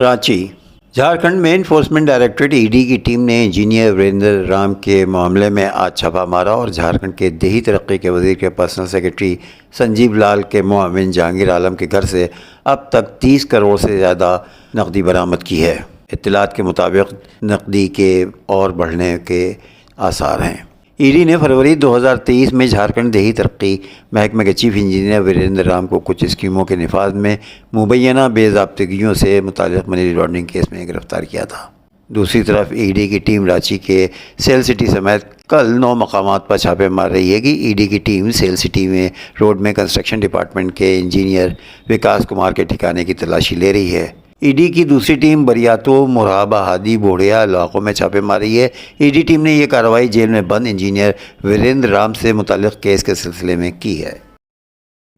کراچی جھارکھنڈ میں enforcement directorate E D کی team نے انجینئر وریندر رام کے معاملے میں آج چھاپا مارا اور جھارکھنڈ کے دیہی ترقی کے وزیر کے پرسنل سیکرٹری سنجیو لال کے معاون جہانگیر عالم کے گھر سے اب تک 30 کروڑ سے زیادہ نقدی برآمد کی ہے۔ اطلاعات کے مطابق نقدی کے اور بڑھنے کے آثار ہیں۔ ای ڈی نے فروری 2023 میں جھارکھنڈ دیہی ترقی محکمہ کے چیف انجینئر وریندر رام کو کچھ اسکیموں کے نفاذ میں مبینہ بے ضابطگیوں سے متعلق منی لانڈرنگ کیس میں گرفتار کیا تھا۔ دوسری طرف ای ڈی کی ٹیم رانچی کے سیل سٹی سمیت کل 9 مقامات پر چھاپے مار رہی ہے کہ ای ڈی کی ٹیم سیل سٹی میں روڈ میں کنسٹرکشن ڈپارٹمنٹ کے انجینئر وکاس کمار کے ٹھکانے کی تلاشی لے رہی ہے۔ ای ڈی کی دوسری ٹیم بریاتو، مرحبا، ہادی، بوڑھیا علاقوں میں چھاپے مار رہی ہے۔ ای ڈی ٹیم نے یہ کارروائی جیل میں بند انجینئر وریندر رام سے متعلق کیس کے سلسلے میں کی ہے۔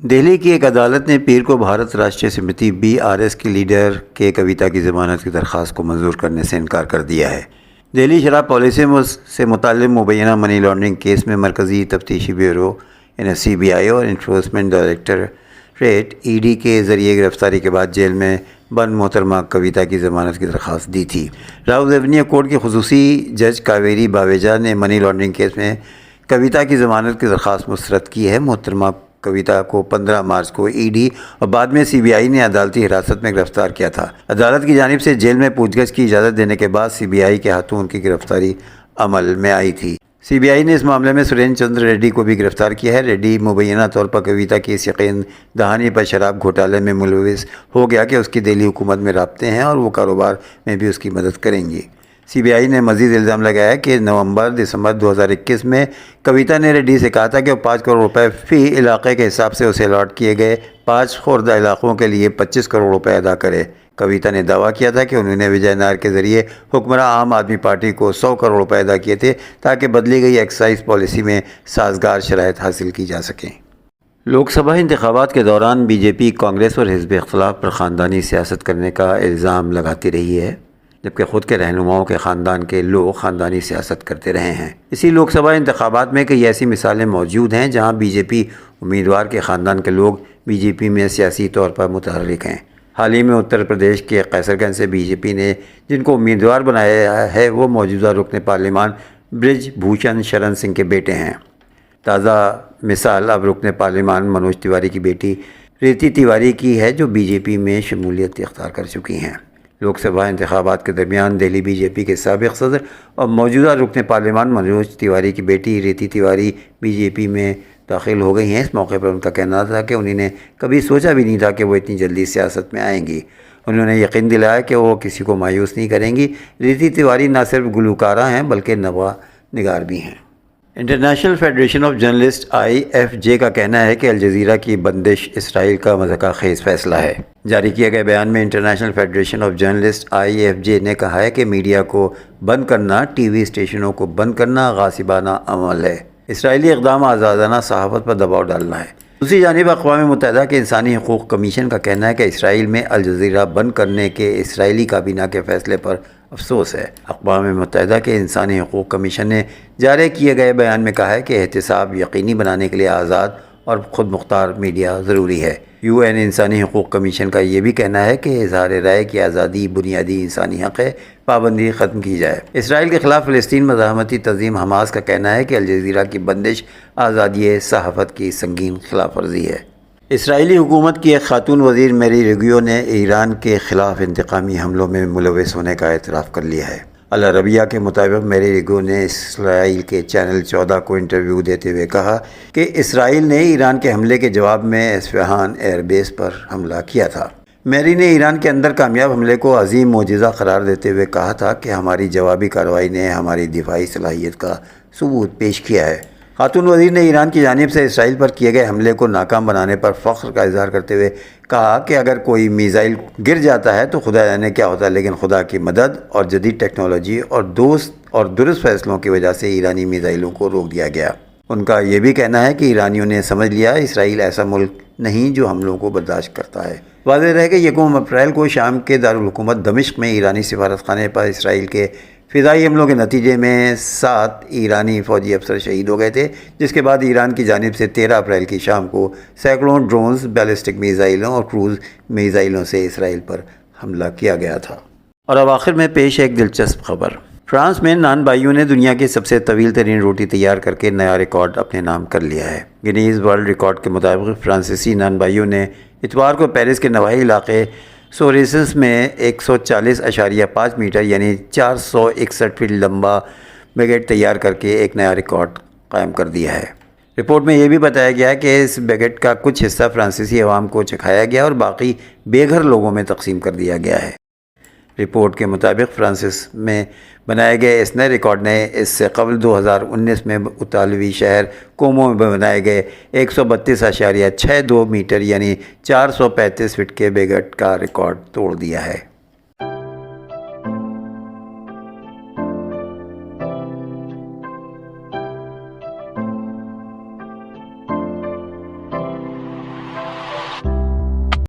دہلی کی ایک عدالت نے پیر کو بھارت راشٹریہ سمیتی BRS کی لیڈر کے کویتا کی ضمانت کی درخواست کو منظور کرنے سے انکار کر دیا ہے۔ دہلی شراب پالیسی سے متعلق مبینہ منی لانڈرنگ کیس میں مرکزی تفتیشی بیورو CBI اور انفورسمنٹ ڈائریکٹوریٹ ای ڈی کے ذریعے گرفتاری کے بعد جیل میں بند محترمہ کویتا کی ضمانت کی درخواست دی تھی۔ راؤز ایونیو کورٹ کی خصوصی جج کاویری باویجا نے منی لانڈرنگ کیس میں کویتا کی ضمانت کی درخواست مسترد کی ہے۔ محترمہ کویتا کو 15 مارچ کو ای ڈی اور بعد میں CBI نے عدالتی حراست میں گرفتار کیا تھا۔ عدالت کی جانب سے جیل میں پوچھ گچھ کی اجازت دینے کے بعد CBI کے ہاتھوں ان کی گرفتاری عمل میں آئی تھی۔ CBI نے اس معاملے میں سرین چندر ریڈی کو بھی گرفتار کیا ہے۔ ریڈی مبینہ طور پر کویتا کی اس یقین دہانی پر شراب گھوٹالے میں ملوث ہو گیا کہ اس کی دہلی حکومت میں رابطے ہیں اور وہ کاروبار میں بھی اس کی مدد کریں گی۔ CBI نے مزید الزام لگایا کہ نومبر-دسمبر 2021 میں کویتا نے ریڈی سے کہا تھا کہ وہ 5 کروڑ روپے فی علاقے کے حساب سے اسے الاٹ کیے گئے 5 خوردہ علاقوں کے لیے 25 کروڑ روپے ادا کرے۔ کویتا نے دعویٰ کیا تھا کہ انہوں نے وجے نائر کے ذریعے حکمراں عام آدمی پارٹی کو 100 کروڑ روپے ادا کیے تھے تاکہ بدلی گئی ایکسائز پالیسی میں سازگار شرائط حاصل کی جا سکیں۔ لوک سبھا انتخابات کے دوران BJP کانگریس اور حزب اختلاف پر خاندانی سیاست کرنے کا الزام لگاتی رہی ہے، جبکہ خود کے رہنماؤں کے خاندان کے لوگ خاندانی سیاست کرتے رہے ہیں۔ اسی لوک سبھا انتخابات میں کئی ایسی مثالیں موجود ہیں جہاں BJP امیدوار کے خاندان کے لوگ BJP میں سیاسی طور پر متحرک ہیں۔ حال ہی میں اتر پردیش کے قیصر گنج سے BJP نے جن کو امیدوار بنایا ہے وہ موجودہ رکن پارلیمان برج بھوشن شرن سنگھ کے بیٹے ہیں۔ تازہ مثال اب رکن پارلیمان منوج تیواری کی بیٹی ریتی تیواری کی ہے جو BJP میں شمولیت اختیار کر چکی ہیں۔ لوک سبھا انتخابات کے درمیان دہلی BJP کے سابق صدر اور موجودہ رکن پارلیمان منوج تیواری کی بیٹی ریتی تیواری BJP میں داخل ہو گئی ہیں۔ اس موقع پر ان کا کہنا تھا کہ انہوں نے کبھی سوچا بھی نہیں تھا کہ وہ اتنی جلدی سیاست میں آئیں گی۔ انہوں نے یقین دلایا کہ وہ کسی کو مایوس نہیں کریں گی۔ ریتی تیواری نہ صرف گلوکارہ ہیں بلکہ نغمہ نگار بھی ہیں۔ International federation of journalist IFJ کا کہنا ہے کہ الجزیرہ کی بندش اسرائیل کا مضحکہ خیز فیصلہ ہے۔ جاری کیے گئے بیان میں international federation of journalist IFJ نے کہا ہے کہ میڈیا کو بند کرنا، ٹی وی اسٹیشنوں کو بند کرنا غاصبانہ عمل ہے۔ اسرائیلی اقدام آزادانہ صحافت پر دباؤ ڈالنا ہے۔ دوسری جانب اقوام متحدہ کے انسانی حقوق کمیشن کا کہنا ہے کہ اسرائیل میں الجزیرہ بند کرنے کے اسرائیلی کابینہ کے فیصلے پر افسوس ہے۔ اقوام متحدہ کے انسانی حقوق کمیشن نے جاری کیے گئے بیان میں کہا ہے کہ احتساب یقینی بنانے کے لیے آزاد اور خود مختار میڈیا ضروری ہے۔ UN انسانی حقوق کمیشن کا یہ بھی کہنا ہے کہ اظہار رائے کی آزادی بنیادی انسانی حق ہے، پابندی ختم کی جائے۔ اسرائیل کے خلاف فلسطین مزاحمتی تنظیم حماس کا کہنا ہے کہ الجزیرہ کی بندش آزادی صحافت کی سنگین خلاف ورزی ہے۔ اسرائیلی حکومت کی ایک خاتون وزیر میری ریگیو نے ایران کے خلاف انتقامی حملوں میں ملوث ہونے کا اعتراف کر لیا ہے۔ العربیہ کے مطابق میری ریگو نے اسرائیل کے چینل 14 کو انٹرویو دیتے ہوئے کہا کہ اسرائیل نے ایران کے حملے کے جواب میں اصفہان ایئر بیس پر حملہ کیا تھا۔ میری نے ایران کے اندر کامیاب حملے کو عظیم معجزہ قرار دیتے ہوئے کہا تھا کہ ہماری جوابی کارروائی نے ہماری دفاعی صلاحیت کا ثبوت پیش کیا ہے۔ خاتون وزیر نے ایران کی جانب سے اسرائیل پر کیے گئے حملے کو ناکام بنانے پر فخر کا اظہار کرتے ہوئے کہا کہ اگر کوئی میزائل گر جاتا ہے تو خدا جانے کیا ہوتا ہے، لیکن خدا کی مدد اور جدید ٹیکنالوجی اور درست فیصلوں کی وجہ سے ایرانی میزائلوں کو روک دیا گیا۔ ان کا یہ بھی کہنا ہے کہ ایرانیوں نے سمجھ لیا اسرائیل ایسا ملک نہیں جو حملوں کو برداشت کرتا ہے۔ واضح رہے کہ 1 اپریل کو شام کے دارالحکومت دمشق میں ایرانی سفارت خانے پر اسرائیل کے فضائی حملوں کے نتیجے میں 7 ایرانی فوجی افسر شہید ہو گئے تھے، جس کے بعد ایران کی جانب سے 13 اپریل کی شام کو سینکڑوں ڈرونز، بیلسٹک میزائلوں اور کروز میزائلوں سے اسرائیل پر حملہ کیا گیا تھا۔ اور اب آخر میں پیش ہے ایک دلچسپ خبر۔ فرانس میں نان بائیوں نے دنیا کی سب سے طویل ترین روٹی تیار کر کے نیا ریکارڈ اپنے نام کر لیا ہے۔ گنیز ورلڈ ریکارڈ کے مطابق فرانسیسی نان بائیوں نے اتوار کو پیرس کے نواحی علاقے سوریسس میں 140.5 میٹر یعنی 461 فٹ لمبا بیگیٹ تیار کر کے ایک نیا ریکارڈ قائم کر دیا ہے۔ رپورٹ میں یہ بھی بتایا گیا ہے کہ اس بیگیٹ کا کچھ حصہ فرانسیسی عوام کو چکھایا گیا اور باقی بے گھر لوگوں میں تقسیم کر دیا گیا ہے۔ رپورٹ کے مطابق فرانسس میں بنائے گئے اس نئے ریکارڈ نے اس سے قبل 2019 میں اطالوی شہر کومو میں بنائے گئے 132.62 میٹر یعنی 435 فٹ کے بیگیٹ کا ریکارڈ توڑ دیا ہے۔